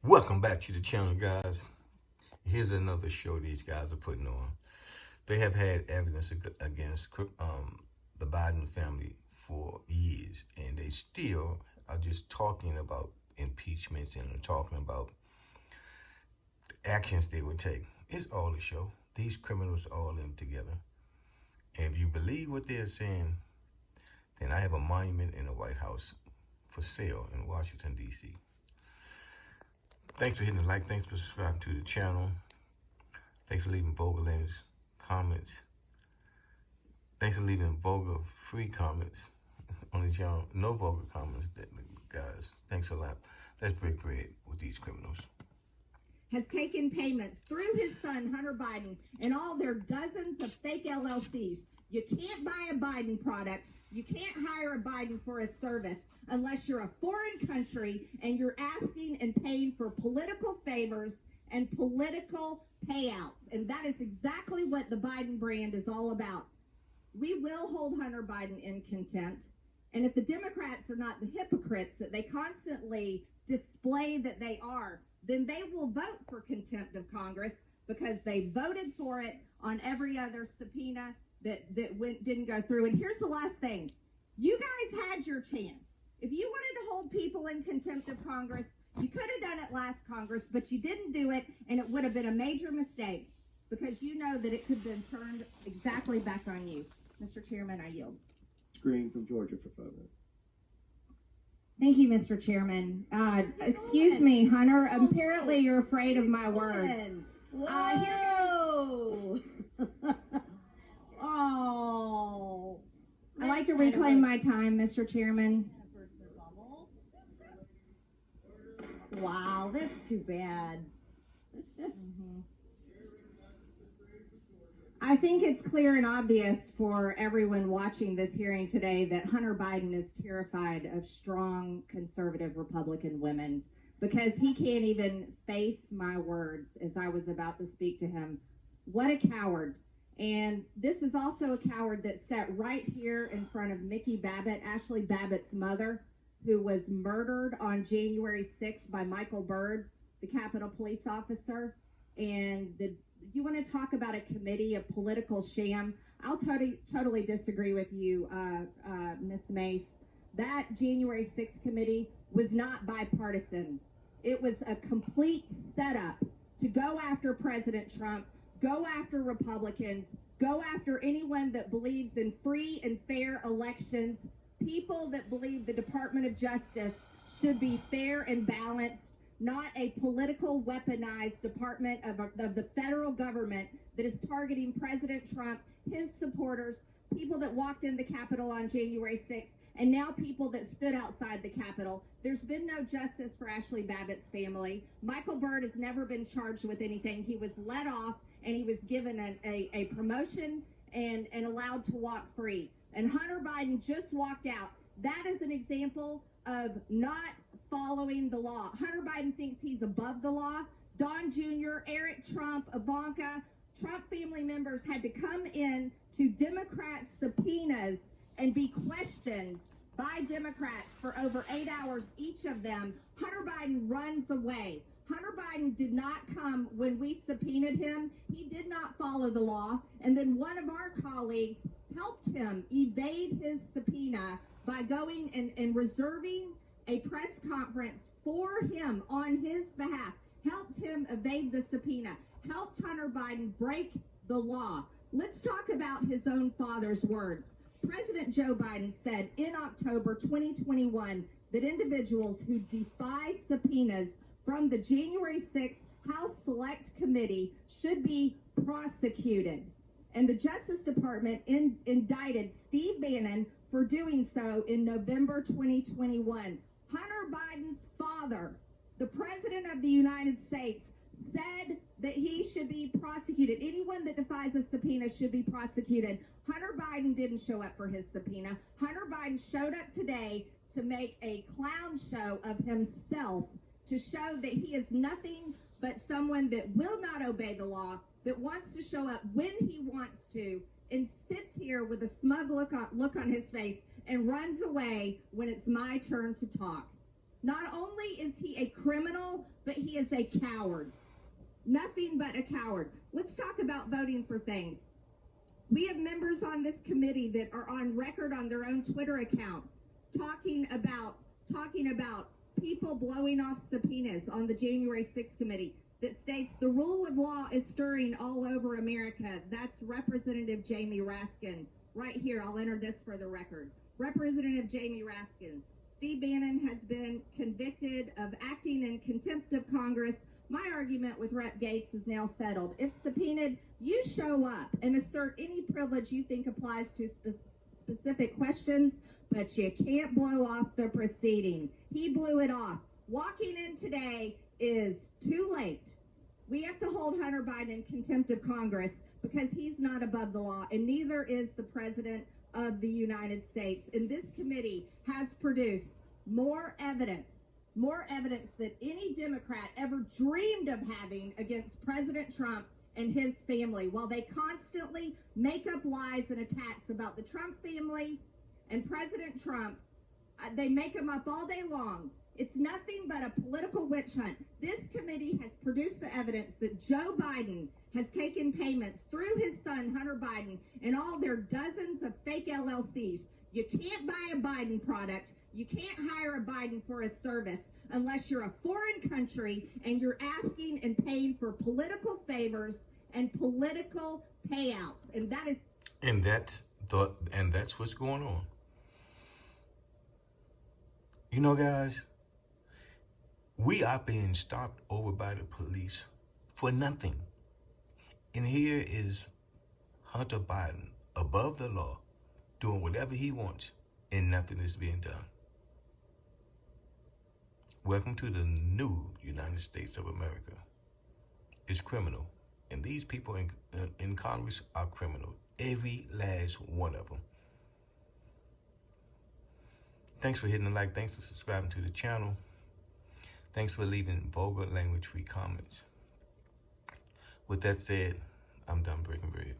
Welcome back to the channel, guys. Here's another show these guys are putting on. They have had evidence against the Biden family for years, and they still are just talking about impeachments and talking about the actions they would take. It's all a show. These criminals are all in together. And if you believe what they're saying, then I have a monument in the White House for sale in Washington, D.C. Thanks for hitting the like. Thanks for subscribing to the channel. Thanks for leaving Vogelins comments. Thanks for leaving vulgar free comments on the channel. No vulgar comments, guys. Thanks a lot. Let's break bread with these criminals. Has taken payments through his son, Hunter Biden, and all their dozens of fake LLCs. You can't buy a Biden product. You can't hire a Biden for a service unless you're a foreign country and you're asking and paying for political favors and political payouts. And that is exactly what the Biden brand is all about. We will hold Hunter Biden in contempt. And if the Democrats are not the hypocrites that they constantly display that they are, then they will vote for contempt of Congress because they voted for it on every other subpoena that didn't go through. And here's the last thing. You guys had your chance. If you wanted to hold people in contempt of Congress, you could have done it last Congress, but you didn't do it, and it would have been a major mistake because you know that it could have been turned exactly back on you. Mr. Chairman, I yield. Green from Georgia for 5 minutes. Thank you, Mr. Chairman. Excuse me, Hunter. Apparently you're afraid of my words. Whoa! Oh. I'd like to reclaim my time, Mr. Chairman. Wow, that's too bad. I think it's clear and obvious for everyone watching this hearing today that Hunter Biden is terrified of strong conservative Republican women because he can't even face my words as I was about to speak to him. What a coward. And this is also a coward that sat right here in front of Mickey Babbitt, Ashley Babbitt's mother, who was murdered on January 6th by Michael Byrd, the Capitol police officer. And you want to talk about a committee, a political sham? I'll totally disagree with you, Ms. Mace. That January 6th committee was not bipartisan. It was a complete setup to go after President Trump, go after Republicans, go after anyone that believes in free and fair elections, people that believe the Department of Justice should be fair and balanced, not a political weaponized department of the federal government that is targeting President Trump, his supporters, people that walked in the Capitol on January 6th, and now people that stood outside the Capitol. There's been no justice for Ashley Babbitt's family. Michael Byrd has never been charged with anything. He was let off and he was given a promotion and allowed to walk free. And Hunter Biden just walked out. That is an example of not following the law. Hunter Biden thinks he's above the law. Don Jr., Eric Trump, Ivanka, Trump family members had to come in to Democrat subpoenas and be questioned by Democrats for over 8 hours, each of them. Hunter Biden runs away. Hunter Biden did not come when we subpoenaed him. He did not follow the law. And then one of our colleagues helped him evade his subpoena by going and reserving a press conference for him on his behalf, helped him evade the subpoena, helped Hunter Biden break the law. Let's talk about his own father's words. President Joe Biden said in October 2021 that individuals who defy subpoenas from the January 6th House Select Committee should be prosecuted. And the Justice Department indicted Steve Bannon for doing so in November 2021. Hunter Biden's father, the President of the United States, said that he should be prosecuted. Anyone that defies a subpoena should be prosecuted. Hunter Biden didn't show up for his subpoena. Hunter Biden showed up today to make a clown show of himself, to show that he is nothing but someone that will not obey the law, that wants to show up when he wants to, and sits here with a smug look on his face and runs away when it's my turn to talk. Not only is he a criminal, but he is a coward. Nothing but a coward. Let's talk about voting for things. We have members on this committee that are on record on their own Twitter accounts talking about people blowing off subpoenas on the January 6th committee that states the rule of law is stirring all over America. That's Representative Jamie Raskin. Right here, I'll enter this for the record. Representative Jamie Raskin. Steve Bannon has been convicted of acting in contempt of Congress. My argument with Rep. Gates is now settled. If subpoenaed, you show up and assert any privilege you think applies to specific questions, but you can't blow off the proceeding. He blew it off. Walking in today is too late. We have to hold Hunter Biden in contempt of Congress because he's not above the law, and neither is the President of the United States. And this committee has produced more evidence than any Democrat ever dreamed of having against President Trump and his family, while they constantly make up lies and attacks about the Trump family and President Trump. They make them up all day long. It's nothing but a political witch hunt. This committee has produced the evidence that Joe Biden has taken payments through his son, Hunter Biden, and all their dozens of fake LLCs. You can't buy a Biden product. You can't hire a Biden for a service unless you're a foreign country and you're asking and paying for political favors and political payouts. And that's what's going on. You know, guys, we are being stopped over by the police for nothing. And here is Hunter Biden above the law, doing whatever he wants, and nothing is being done. Welcome to the new United States of America. It's criminal. And these people in Congress are criminal. Every last one of them. Thanks for hitting the like. Thanks for subscribing to the channel. Thanks for leaving vulgar language-free comments. With that said, I'm done breaking bread.